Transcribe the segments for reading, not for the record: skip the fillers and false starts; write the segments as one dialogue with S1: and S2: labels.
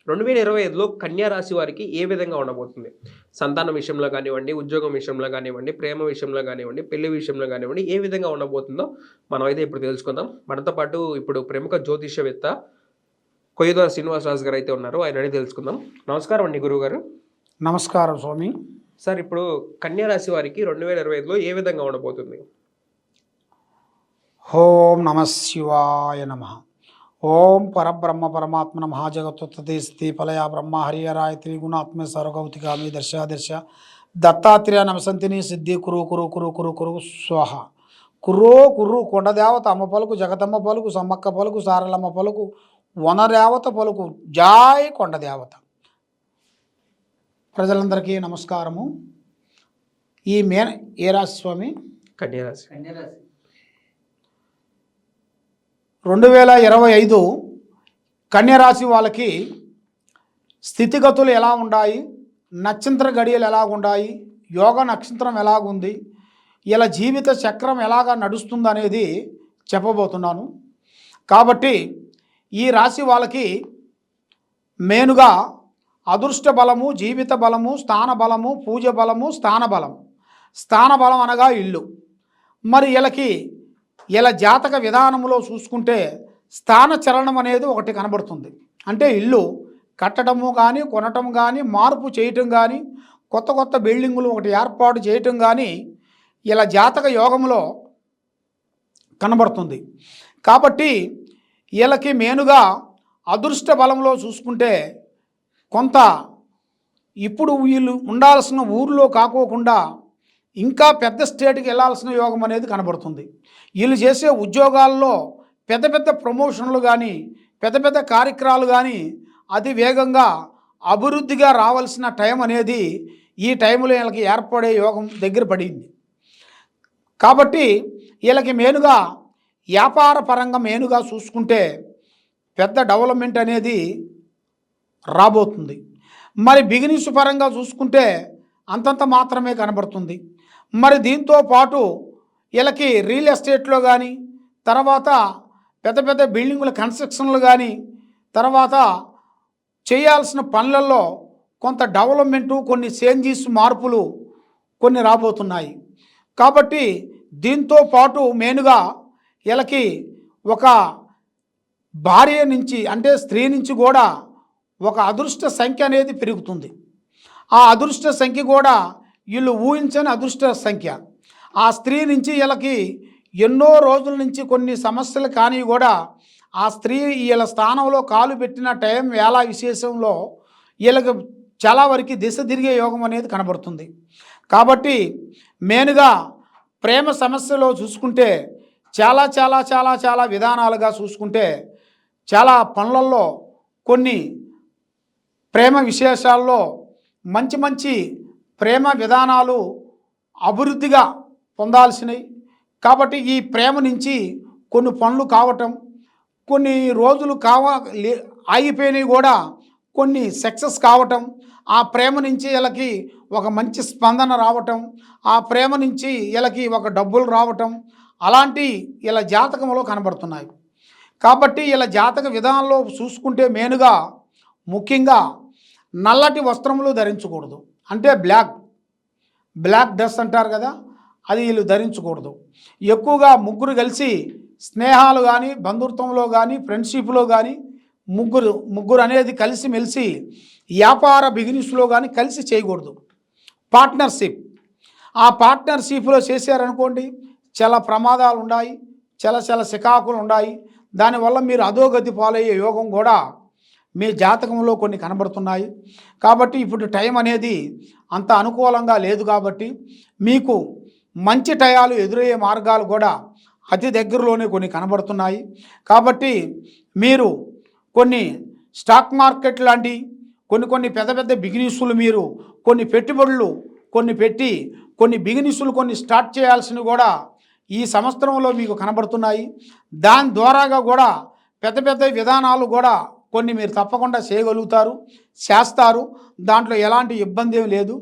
S1: 2025లో కన్యా రాశి వారికి ఏ విధంగా ఉండబోతుంది? సంతానం విషయంలో గానివ్వండి, ఉద్యోగం విషయంలో గానివ్వండి, ప్రేమ విషయంలో గానివ్వండి, పెళ్లి విషయంలో గానివ్వండి, ఏ విధంగా ఉండబోతుందో మనమైతే ఇప్పుడు తెలుసుకుందాం. మనతో పాటు ఇప్పుడు ప్రముఖ జ్యోతిష్యవేత్త కొయ్యదొర శ్రీనివాసరాజు గారైతే ఉన్నారు. ఆయన అడిగి తెలుసుకుందాం. నమస్కారం అండి గురువుగారు.
S2: నమస్కారం స్వామి.
S1: సార్, ఇప్పుడు కన్యా రాశి వారికి 2025లో ఏ విధంగా ఉండబోతుంది?
S2: ఓం నమ శివాయ నమ. ఓం పరబ్రహ్మ పరమాత్మన మహాజగత్తుతీస్తి ఫలయా బ్రహ్మ హరిహరాయ త్రిగుణాత్మ సర్వగౌతికామి దర్శ దత్తాత్రేయ నమసంతిని సిద్ధి కురు కురు కురు కురు కురు స్వాహ. కుర్రో కుర్రు కొండదేవత అమ్మ పలుకు, జగతమ్మ పలుకు, సమ్మక్క పలుకు, సారలమ్మ పలుకు, వనదేవత పలుకు, జాయ్ కొండదేవత. ప్రజలందరికీ నమస్కారము. ఈ ఏ రాశి స్వామి?
S1: కన్యా రాశి.
S2: 2025 కన్యరాశి వాళ్ళకి స్థితిగతులు ఎలా ఉన్నాయి, నక్షత్ర గడియలు ఎలా ఉన్నాయి, యోగ నక్షత్రం ఎలాగుంది, ఇలా జీవిత చక్రం ఎలాగా నడుస్తుంది అనేది చెప్పబోతున్నాను. కాబట్టి ఈ రాశి వాళ్ళకి మెయిన్గా అదృష్ట బలము, జీవిత బలము, స్థాన బలము, పూజ బలము, స్థాన బలం. స్థాన బలం అనగా ఇల్లు. మరి ఇలా జాతక విధానంలో చూసుకుంటే స్థాన చలనం అనేది ఒకటి కనబడుతుంది. అంటే ఇల్లు కట్టడము కానీ, కొనటం కానీ, మార్పు చేయటం కానీ, కొత్త కొత్త బిల్డింగులు ఒకటి ఏర్పాటు చేయటం కానీ ఇలా జాతక యోగంలో కనబడుతుంది. కాబట్టి వీళ్ళకి మెయిన్గా అదృష్ట బలంలో చూసుకుంటే కొంత ఇప్పుడు వీళ్ళు ఉండాల్సిన ఊర్లో కాకోకుండా ఇంకా పెద్ద స్టేట్కి వెళ్ళాల్సిన యోగం అనేది కనబడుతుంది. వీళ్ళు చేసే ఉద్యోగాల్లో పెద్ద పెద్ద ప్రమోషన్లు కానీ, పెద్ద పెద్ద కార్యక్రమాలు కానీ అతి వేగంగా అభివృద్ధిగా రావాల్సిన టైం అనేది ఈ టైంలో వీళ్ళకి ఏర్పడే యోగం దగ్గర పడింది. కాబట్టి వీళ్ళకి మెయిన్గా వ్యాపార పరంగా మెయిన్గా చూసుకుంటే పెద్ద డెవలప్మెంట్ అనేది రాబోతుంది. మరి బిజినెస్ పరంగా చూసుకుంటే అంతంత మాత్రమే కనబడుతుంది. మరి దీంతో పాటు వీళ్ళకి రియల్ ఎస్టేట్లో కానీ, తర్వాత పెద్ద పెద్ద బిల్డింగుల కన్స్ట్రక్షన్లు కానీ, తర్వాత చేయాల్సిన పనులలో కొంత డెవలప్మెంటు, కొన్ని చేంజెస్, మార్పులు కొన్ని రాబోతున్నాయి. కాబట్టి దీంతో పాటు మెయిన్గా వీళ్ళకి ఒక భార్య నుంచి అంటే స్త్రీ నుంచి కూడా ఒక అదృష్ట సంఖ్య అనేది పెరుగుతుంది. ఆ అదృష్ట సంఖ్య కూడా వీళ్ళు ఊహించని అదృష్ట సంఖ్య. ఆ స్త్రీ నుంచి వీళ్ళకి ఎన్నో రోజుల నుంచి కొన్ని సమస్యలు కానీ కూడా ఆ స్త్రీ వీళ్ళ స్థానంలో కాలు పెట్టిన టైం వేళ విశేషంలో వీళ్ళకి చాలా వరకు దిశ తిరిగే యోగం అనేది కనబడుతుంది. కాబట్టి మెయిన్గా ప్రేమ సమస్యలో చూసుకుంటే చాలా చాలా చాలా చాలా విధానాలుగా చూసుకుంటే చాలా పనులలో కొన్ని ప్రేమ విశేషాల్లో మంచి మంచి ప్రేమ విధానాలు అభివృద్ధిగా పొందాల్సినవి. కాబట్టి ఈ ప్రేమ నుంచి కొన్ని పనులు కావటం, కొన్ని రోజులు ఆగిపోయినవి కూడా కొన్ని సక్సెస్ కావటం, ఆ ప్రేమ నుంచి వీళ్ళకి ఒక మంచి స్పందన రావటం, ఆ ప్రేమ నుంచి వీళ్ళకి ఒక డబ్బులు రావటం, అలాంటి ఇలా జాతకంలో కనబడుతున్నాయి. కాబట్టి ఇలా జాతక విధానంలో చూసుకుంటే మెయిన్గా ముఖ్యంగా నల్లటి వస్త్రములు ధరించకూడదు. అంటే బ్లాక్ డ్రెస్ అంటారు కదా, అది వీళ్ళు ధరించకూడదు. ఎక్కువగా ముగ్గురు కలిసి స్నేహాలు కానీ, బంధుత్వంలో కానీ, ఫ్రెండ్షిప్లో కానీ ముగ్గురు అనేది కలిసిమెలిసి వ్యాపార బిజినెస్లో కానీ కలిసి చేయకూడదు. పార్ట్నర్షిప్, ఆ పార్ట్నర్షిప్లో చేశారనుకోండి చాలా ప్రమాదాలు ఉన్నాయి, చాలా చాలా సికాకులు ఉన్నాయి. దానివల్ల మీరు అధోగతి పాలయ్యే యోగం కూడా మీ జాతకంలో కొన్ని కనబడుతున్నాయి. కాబట్టి ఇప్పుడు టైం అనేది అంత అనుకూలంగా లేదు. కాబట్టి మీకు మంచి టయాలు ఎదురయ్యే మార్గాలు కూడా అతి దగ్గరలోనే కొన్ని కనబడుతున్నాయి. కాబట్టి మీరు కొన్ని స్టాక్ మార్కెట్ లాంటి కొన్ని పెద్ద పెద్ద బిజినెస్లు మీరు కొన్ని పెట్టుబడులు పెట్టి కొన్ని బిజినెస్లు స్టార్ట్ చేయాల్సినవి కూడా ఈ సంవత్సరంలో మీకు కనబడుతున్నాయి. దాని ద్వారాగా కూడా పెద్ద పెద్ద విధానాలు కూడా కొన్ని మీరు తప్పకుండా చేయగలుగుతారు, చేస్తారు. దాంట్లో ఎలాంటి ఇబ్బంది ఏం లేదు.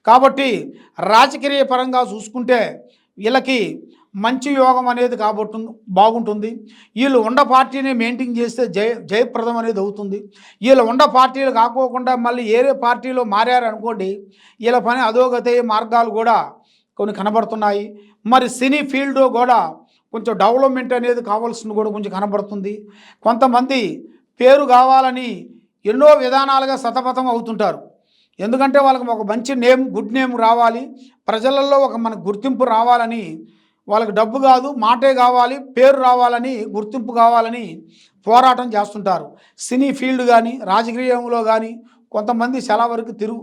S2: కాబట్టి రాజకీయ పరంగా చూసుకుంటే వీళ్ళకి మంచి యోగం అనేది కాబట్టి బాగుంటుంది. వీళ్ళు ఉండ పార్టీని మెయింటైన్ చేస్తే జయప్రదం అనేది అవుతుంది. వీళ్ళు ఉండ పార్టీలు కాకోకుండా మళ్ళీ ఏరే పార్టీలో మారారనుకోండి, వీళ్ళ పని అధోగతి మార్గాలు కూడా కొన్ని కనబడుతున్నాయి. మరి సినీ ఫీల్డ్ కూడా కొంచెం డెవలప్మెంట్ అనేది కావాల్సింది కూడా కొంచెం కనబడుతుంది. కొంతమంది పేరు కావాలని ఎన్నో విధానాలుగా సతమతం అవుతుంటారు. ఎందుకంటే వాళ్ళకి ఒక మంచి నేమ్, గుడ్ నేమ్ రావాలి, ప్రజలలో ఒక మనకు గుర్తింపు రావాలని, వాళ్ళకి డబ్బు కాదు మాటే కావాలి, పేరు రావాలని, గుర్తింపు కావాలని పోరాటం చేస్తుంటారు. సినీ ఫీల్డ్ కానీ రాజకీయంలో కానీ కొంతమంది చాలా వరకు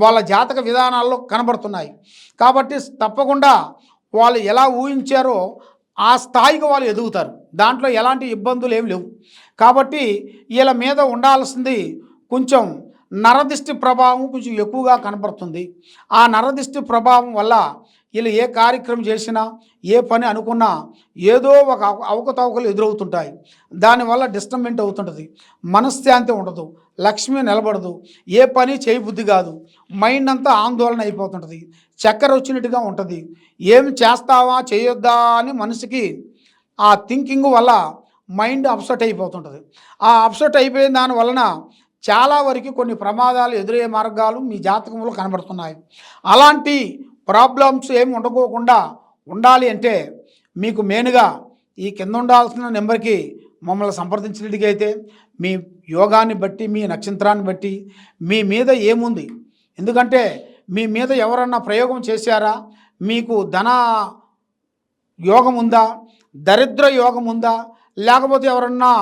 S2: వాళ్ళ జాతక విధానాల్లో కనబడుతున్నాయి. కాబట్టి తప్పకుండా వాళ్ళు ఎలా ఊహించారో ఆ స్థాయికి వాళ్ళు ఎదుగుతారు. దాంట్లో ఎలాంటి ఇబ్బందులు ఏమి లేవు. కాబట్టి వీళ్ళ మీద ఉండాల్సింది కొంచెం నరదిష్టి ప్రభావం కొంచెం ఎక్కువగా కనపడుతుంది. ఆ నరదిష్టి ప్రభావం వల్ల వీళ్ళు ఏ కార్యక్రమం చేసినా, ఏ పని అనుకున్నా ఏదో ఒక అవకతవకలు ఎదురవుతుంటాయి. దానివల్ల డిస్టర్బెంట్ అవుతుంటుంది, మనశ్శాంతి ఉండదు, లక్ష్మి నిలబడదు, ఏ పని చేయబుద్ధి కాదు, మైండ్ అంతా ఆందోళన అయిపోతుంటుంది, చక్కెర వచ్చినట్టుగా ఉంటుంది. ఏం చేస్తావా చేయొద్దా అని మనసుకి ఆ థింకింగ్ వల్ల మైండ్ అప్సెట్ అయిపోతుంటుంది. ఆ అప్సెట్ అయిపోయిన దాని వలన చాలా వరకు కొన్ని ప్రమాదాలు ఎదురయ్యే మార్గాలు మీ జాతకంలో కనబడుతున్నాయి. అలాంటి ప్రాబ్లమ్స్ ఏమి ఉండకోకుండా ఉండాలి అంటే మీకు మెయిన్గా ఈ కింద ఉండాల్సిన నెంబర్కి మమ్మల్ని సంప్రదించినట్టుగైతే మీ యోగాన్ని బట్టి, మీ నక్షత్రాన్ని బట్టి మీ మీద ఏముంది, ఎందుకంటే మీ మీద ఎవరన్నా ప్రయోగం చేశారా, మీకు ధన యోగం ఉందా, దరిద్ర యోగం ఉందా, లేకపోతే ఎవరన్నా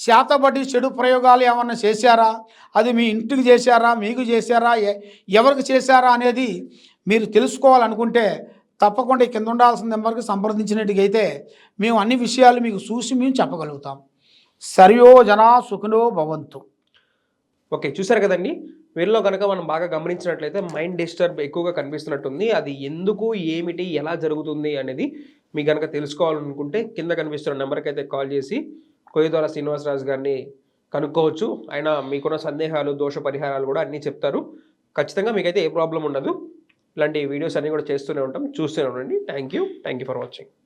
S2: శాతబడి చెడు ప్రయోగాలు ఏమన్నా చేశారా, అది మీ ఇంటికి చేశారా, మీకు చేశారా, ఎవరికి చేశారా అనేది మీరు తెలుసుకోవాలనుకుంటే తప్పకుండా కింద ఉండాల్సిన నెంబర్కి సంప్రదించినట్టుగైతే మేము అన్ని విషయాలు మీకు చూసి మేము చెప్పగలుగుతాం. సర్వో జనా సుఖినో భవంతు.
S1: ఓకే, చూసారు కదండి. వీళ్ళలో కనుక మనం బాగా గమనించినట్లయితే మైండ్ డిస్టర్బ్ ఎక్కువగా కనిపిస్తున్నట్టుంది. అది ఎందుకు, ఏమిటి, ఎలా జరుగుతుంది అనేది మీకు కనుక తెలుసుకోవాలనుకుంటే కింద కనిపిస్తున్న నెంబర్కి అయితే కాల్ చేసి కొయ్యదొర శ్రీనివాసరాజు గారిని కనుక్కోవచ్చు. ఆయన మీకున్న సందేహాలు, దోష పరిహారాలు కూడా అన్నీ చెప్తారు. ఖచ్చితంగా మీకైతే ఏ ప్రాబ్లం ఉండదు. ఇలాంటి వీడియోస్ అన్నీ కూడా చేస్తూనే ఉంటాం, చూస్తూనే ఉండండి. Thank you for watching.